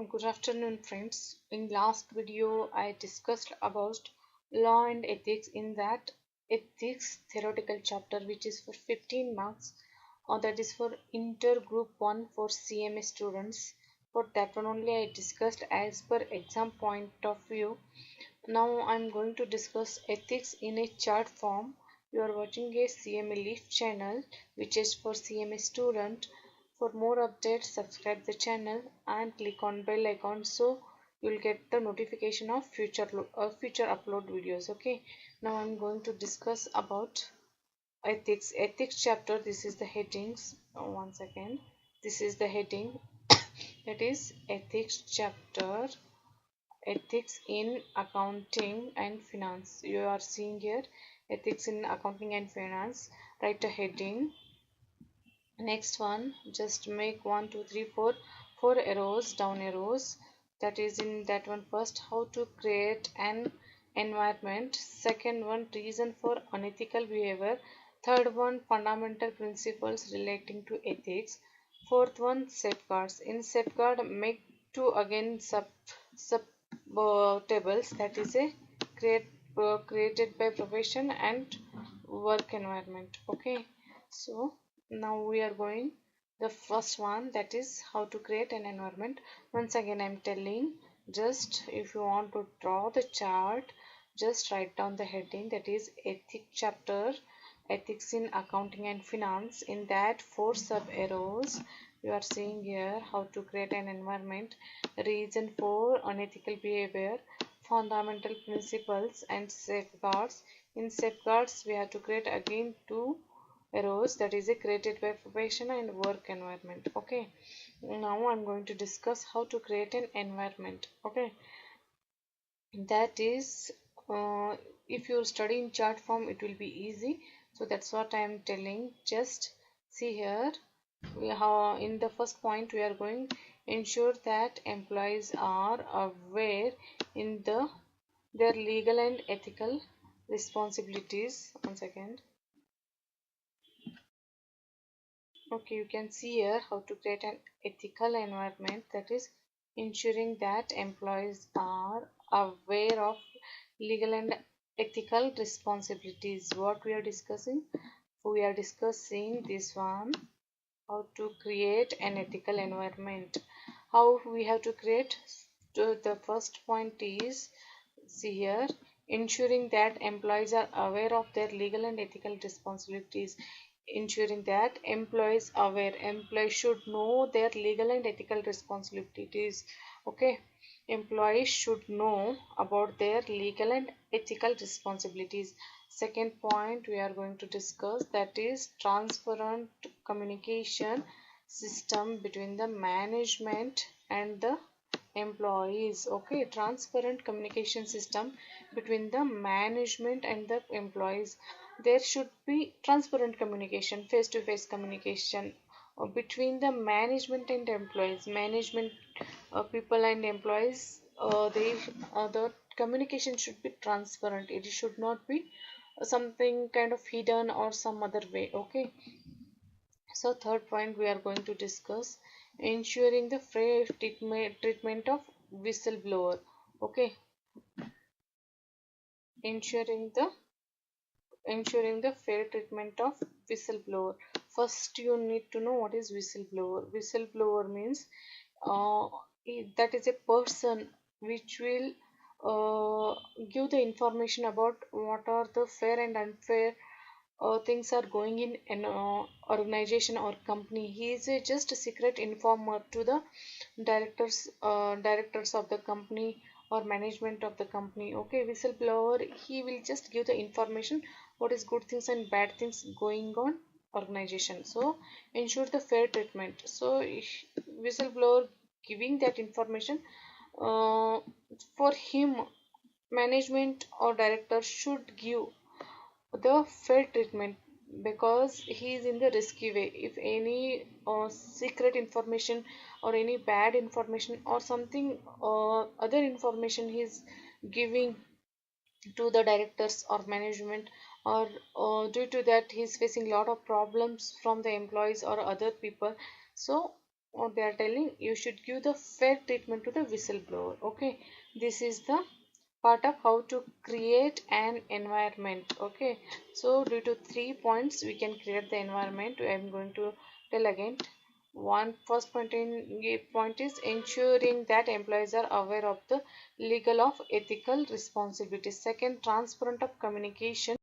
Good afternoon, friends. In last video, I discussed about law and ethics in that ethics theoretical chapter, which is for 15 marks, or that is for Inter Group 1 for CMA students. For that one only, I discussed as per exam point of view. Now I'm going to discuss ethics in a chart form. You are watching a CMA Leaf channel, which is for CMA student. For more updates, subscribe the channel and click on bell icon so you'll get the notification of future upload videos. Okay. Now I'm going to discuss about ethics chapter. This is the headings. One second. This is the heading. That is ethics chapter. Ethics in accounting and finance. You are seeing here ethics in accounting and finance. Write a heading. Next one, just make 1 2 3 4 4 arrows, down arrows. That is in that one. First, how to create an environment. Second one, reason for unethical behavior. Third one, fundamental principles relating to ethics. Fourth one, safeguards. In safeguard, make two again sub tables. That is a created by profession and work environment. Okay, so now we are going the first one, that is how to create an environment. Once again I'm telling, just if you want to draw the chart, just write down the heading, that is ethics chapter, ethics in accounting and finance. In that, four sub arrows you are seeing here, how to create an environment, reason for unethical behavior, fundamental principles and safeguards. In safeguards we have to create again two arrows, that is a created by profession and work environment. Okay, now I'm going to discuss how to create an environment. Okay, that is if you study in chart form it will be easy, so that's what I am telling. Just see here, how in the first point we are going ensure that employees are aware in their legal and ethical responsibilities. One second. Okay, you can see here how to create an ethical environment, that is ensuring that employees are aware of legal and ethical responsibilities. What we are discussing? We are discussing this one, how to create an ethical environment. How we have to create? So the first point is, see here, ensuring that employees are aware of their legal and ethical responsibilities. Ensuring that employees should know their legal and ethical responsibilities. Okay, employees should know about their legal and ethical responsibilities. Second point we are going to discuss, that is transparent communication system between the management and the employees. Okay, transparent communication system between the management and the employees. There should be transparent communication, face to face communication between the management and employees. Management people and employees, the communication should be transparent. It should not be something kind of hidden or some other way. Okay, so third point we are going to discuss, ensuring the fair treatment of whistleblower. Okay, ensuring the fair treatment of whistleblower. First you need to know what is whistleblower. Whistleblower means uh, that is a person which will give the information about what are the fair and unfair things are going in an organization or company. He is just a secret informer to the directors of the company or management of the company. Okay, whistleblower, he will just give the information what is good things and bad things going on organization. So ensure the fair treatment. So whistleblower giving that information, for him management or director should give the fair treatment, because he is in the risky way. If any secret information or any bad information or something other information he is giving to the directors or management, or due to that he is facing lot of problems from the employees or other people, so or they are telling you should give the fair treatment to the whistleblower. Okay, this is the part of how to create an environment. Okay, so due to 3 points we can create the environment. I am going to tell again. One first point is ensuring that employees are aware of the legal of ethical responsibilities. Second, transparent of communication